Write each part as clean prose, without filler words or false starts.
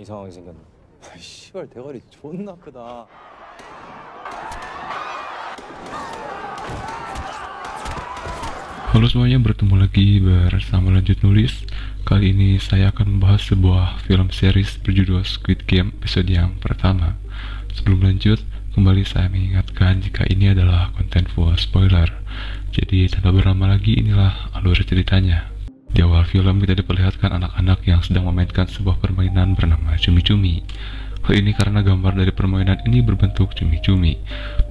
이상하게 생겼네. 씨발 대가리 존나 크다. Halo semuanya, bertemu lagi bersama Lanjut Nulis. Kali ini saya akan membahas sebuah film series berjudul Squid Game episode yang pertama. Sebelum lanjut, kembali saya mengingatkan jika ini adalah konten full spoiler. Jadi tanpa berlama lagi, inilah alur ceritanya. Di awal film kita diperlihatkan anak-anak yang sedang memainkan sebuah permainan bernama cumi-cumi. Hal ini karena gambar dari permainan ini berbentuk cumi-cumi.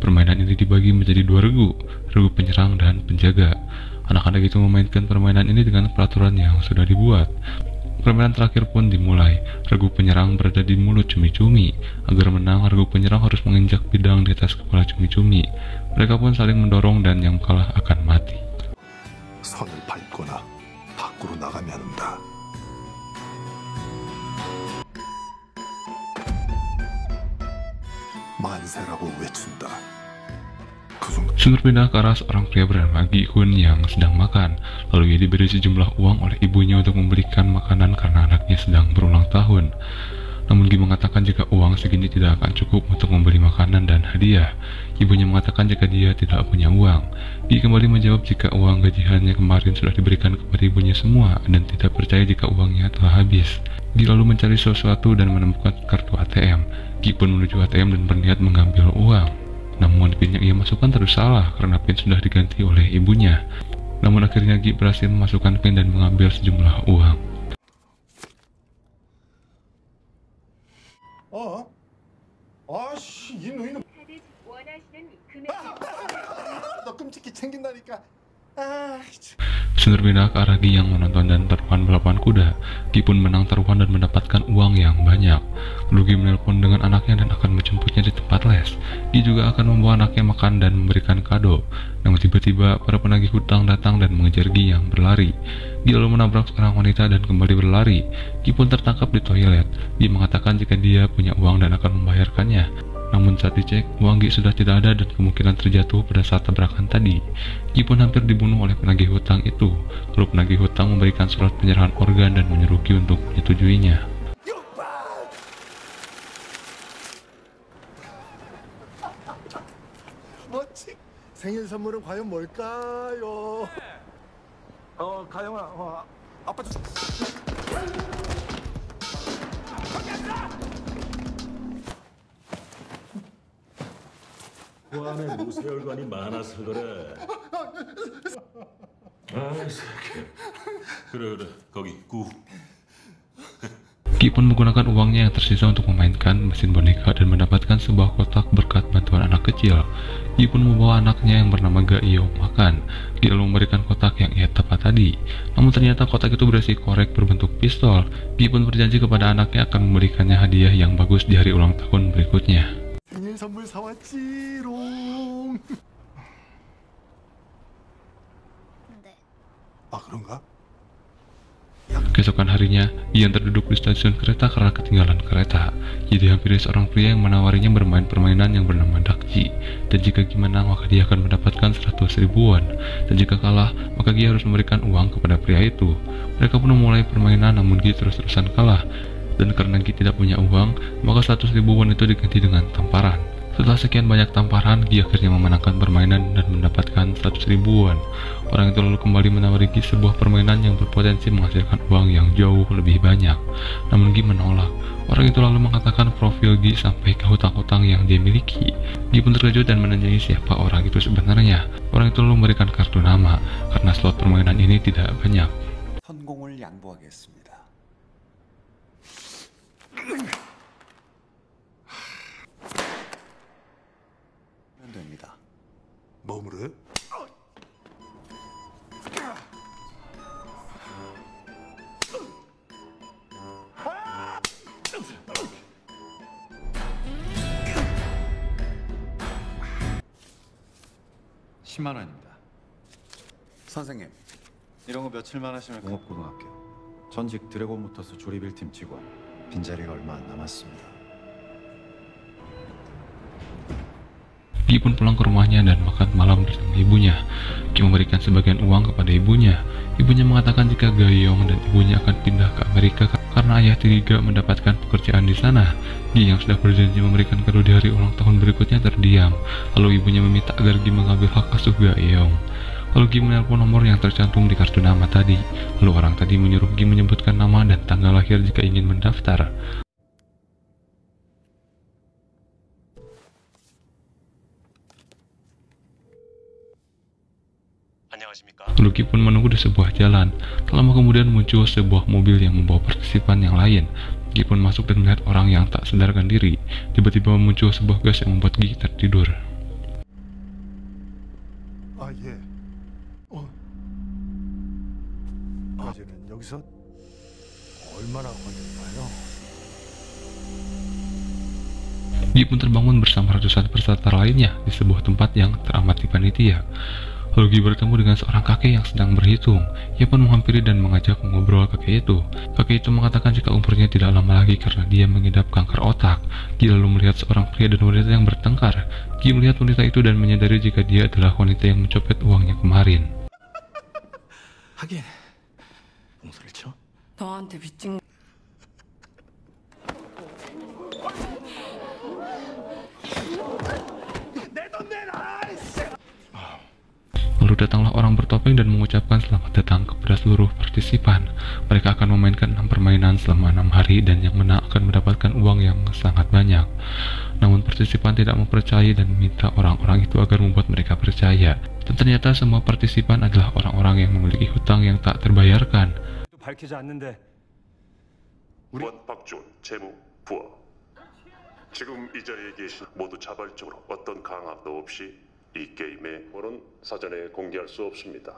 Permainan ini dibagi menjadi dua regu penyerang dan penjaga. Anak-anak itu memainkan permainan ini dengan peraturan yang sudah dibuat. Permainan terakhir pun dimulai. Regu penyerang berada di mulut cumi-cumi. Agar menang, regu penyerang harus menginjak bidang di atas kepala cumi-cumi. Mereka pun saling mendorong dan yang kalah akan mati. 선을 밟거나 밖으로 나가면 한다. 만세라고 외친다. Sun berpindah ke arah seorang pria bernama Gi Hun yang sedang makan. Lalu ia diberi sejumlah uang oleh ibunya untuk membelikan makanan karena anaknya sedang berulang tahun. Namun Gi mengatakan jika uang segini tidak akan cukup untuk membeli makanan dan hadiah. Ibunya mengatakan jika dia tidak punya uang. Gi kembali menjawab jika uang gajiannya kemarin sudah diberikan kepada ibunya semua dan tidak percaya jika uangnya telah habis. Gi lalu mencari sesuatu dan menemukan kartu ATM. Gi pun menuju ATM dan berniat mengambil uang. Namun PIN yang ia masukkan terus salah karena PIN sudah diganti oleh ibunya. Namun akhirnya Gi berhasil memasukkan PIN dan mengambil sejumlah uang. 아씨 이 노인은 너 끔찍히 챙긴다니까. Sun berpindah ke arah Gi yang menonton dan taruhan balapan kuda. Gi pun menang taruhan dan mendapatkan uang yang banyak. Lalu Gi menelpon dengan anaknya dan akan menjemputnya di tempat les. Gi juga akan membawa anaknya makan dan memberikan kado. Namun tiba-tiba para penagih hutang datang dan mengejar Gi yang berlari. Gi lalu menabrak seorang wanita dan kembali berlari. Gi pun tertangkap di toilet. Gi mengatakan jika dia punya uang dan akan membayarkannya. Namun saat dicek, uang Gi sudah tidak ada dan kemungkinan terjatuh pada saat tabrakan tadi. Gi pun hampir dibunuh oleh penagih hutang itu. Lalu penagih hutang memberikan surat penyerahan organ dan menyuruh Gi untuk menyetujuinya. 멋지. 생일 선물은 과연 뭘까요? 가영아, 아빠 좀. 그 안에 무쇠혈관이 많아서 그래. 아이 새끼. 그래 거기 구. Gi pun menggunakan uangnya yang tersisa untuk memainkan mesin boneka dan mendapatkan sebuah kotak berkat bantuan anak kecil. Gi pun membawa anaknya yang bernama Gaio makan. Gi lalu memberikan kotak yang ia tepat tadi. Namun ternyata kotak itu berisi korek berbentuk pistol. Gi pun berjanji kepada anaknya akan memberikannya hadiah yang bagus di hari ulang tahun berikutnya. 생일 선물 사왔지롱. 아 그런가? Keesokan harinya, Gi yang terduduk di stasiun kereta karena ketinggalan kereta. Gi dihampiri seorang pria yang menawarinya bermain permainan yang bernama Dakji. Dan jika Gi menang, maka dia akan mendapatkan 100 ribuan. Dan jika kalah, maka Gi harus memberikan uang kepada pria itu. Mereka pun memulai permainan, namun Gi terus-terusan kalah. Dan karena Gi tidak punya uang, maka 100 ribuan itu diganti dengan tamparan. Setelah sekian banyak tamparan, Gi akhirnya memenangkan permainan dan mendapatkan 100 ribuan. Orang itu lalu kembali menawari Gi sebuah permainan yang berpotensi menghasilkan uang yang jauh lebih banyak. Namun Gi menolak. Orang itu lalu mengatakan profil Gi sampai ke hutang-hutang yang dia miliki. Gi pun terkejut dan menanyai siapa orang itu sebenarnya. Orang itu lalu memberikan kartu nama, karena slot permainan ini tidak banyak. 성공을 양보하겠습니다. 됩니다. 뭐무래? (10만 원입니다) 선생님, 이런 거 며칠만 하시면 공업고등학교 전직 드래곤모터스 조립 1팀 직원, 빈자리가 얼마 안 남았습니다. Gi pun pulang ke rumahnya dan makan malam bersama ibunya. Gi memberikan sebagian uang kepada ibunya. Ibunya mengatakan jika Gayong dan ibunya akan pindah ke Amerika karena karena ayah tidak mendapatkan pekerjaan di sana. Gi yang sudah berjanji memberikan kado di hari ulang tahun berikutnya terdiam. Lalu ibunya meminta agar Gi mengambil hak asuh Gaeong. Lalu Gi menelpon nomor yang tercantum di kartu nama tadi. Lalu orang tadi menyuruh Gi menyebutkan nama dan tanggal lahir jika ingin mendaftar. Lalu Gi pun menunggu di sebuah jalan. Tak lama kemudian muncul sebuah mobil yang membawa partisipan yang lain. Gi pun masuk dan melihat orang yang tak sadarkan diri. Tiba-tiba muncul sebuah gas yang membuat Gi tertidur. 아, 예. 어제는 여기서 얼마나 걸렸나요? Gi pun terbangun bersama ratusan peserta lainnya di sebuah tempat yang teramat panitia. Lalu Gi bertemu dengan seorang kakek yang sedang berhitung. Ia pun menghampiri dan mengajak mengobrol kakek itu. Kakek itu mengatakan jika umurnya tidak lama lagi karena dia mengidap kanker otak. Gi lalu melihat seorang pria dan wanita yang bertengkar. Gi melihat wanita itu dan menyadari jika dia adalah wanita yang mencopet uangnya kemarin. 하긴 봉사를 쳐? 너한테 빚진 Lalu datanglah orang bertopeng dan mengucapkan selamat datang kepada seluruh partisipan. Mereka akan memainkan 6 permainan selama 6 hari dan yang menang akan mendapatkan uang yang sangat banyak. Namun partisipan tidak mempercayai dan meminta orang-orang itu agar membuat mereka percaya. Dan ternyata semua partisipan adalah orang-orang yang memiliki hutang yang tak terbayarkan. 밝히지 않는데 원박준 재무 부하 지금 이 자리에 계신 모두 자발적으로 어떤 강압도 없이 이 게임의 번호는 사전에 공개할 수 없습니다.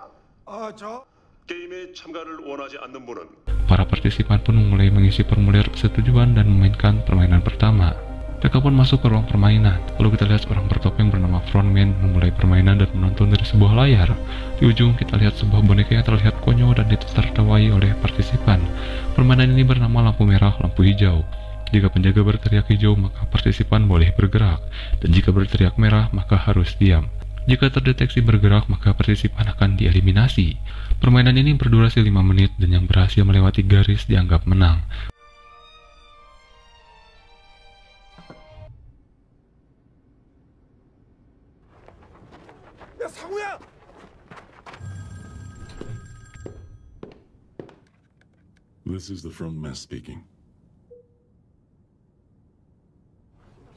게임에 참가를 원하지 않는 분은 Para partisipan pun mulai mengisi formulir persetujuan dan memainkan permainan pertama. Mereka pun masuk ke ruang permainan. Lalu kita lihat seorang bertopeng bernama Frontman memulai permainan dan menonton dari sebuah layar. Di ujung kita lihat sebuah boneka yang terlihat konyol dan ditertawai oleh partisipan. Permainan ini bernama lampu merah, lampu hijau. Jika penjaga berteriak hijau, maka partisipan boleh bergerak. Dan jika berteriak merah, maka harus diam. Jika terdeteksi bergerak, maka partisipan akan dieliminasi. Permainan ini berdurasi 5 menit dan yang berhasil melewati garis dianggap menang. 야, 상우야! This is the front man speaking.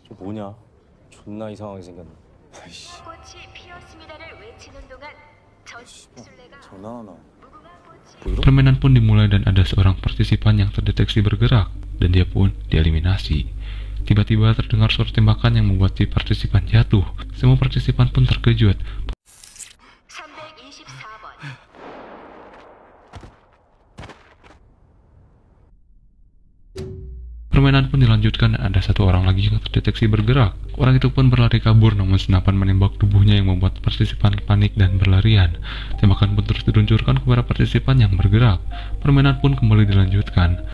저 뭐냐? 존나 이상하게 생겼네. 아이씨, 꽃이 피었습니다를 외치는 동안 전 술래가 전화 하나. 무궁화 꽃이 보이러? Permainan pun dimulai dan ada seorang partisipan yang terdeteksi bergerak dan dia pun dieliminasi. Tiba-tiba terdengar suara tembakan yang membuat si partisipan jatuh. Semua partisipan pun terkejut. 324번 Permainan pun dilanjutkan dan ada satu orang lagi yang terdeteksi bergerak. Orang itu pun berlari kabur namun senapan menembak tubuhnya yang membuat partisipan panik dan berlarian. Tembakan pun terus diluncurkan kepada partisipan yang bergerak. Permainan pun kembali dilanjutkan.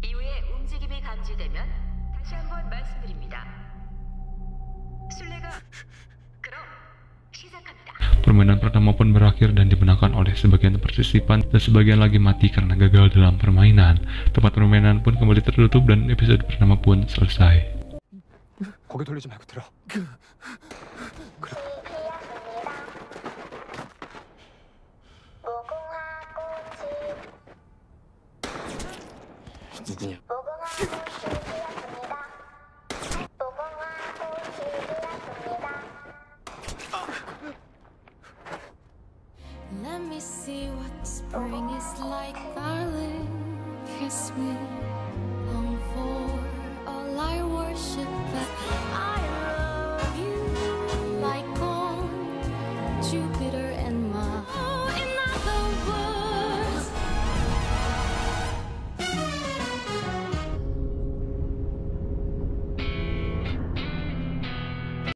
이후에 움직임이 감지되면 다시 한번 말씀드립니다. 술래가 그럼 시작합니다. Permainan pertama pun berakhir dan dimenangkan oleh sebagian partisipan dan sebagian lagi mati karena gagal dalam permainan. Tempat permainan pun kembali tertutup dan episode pertama pun selesai. 고개 돌리지 말고 들어. 누구냐? Let me see what spring is like, darling. Kiss me.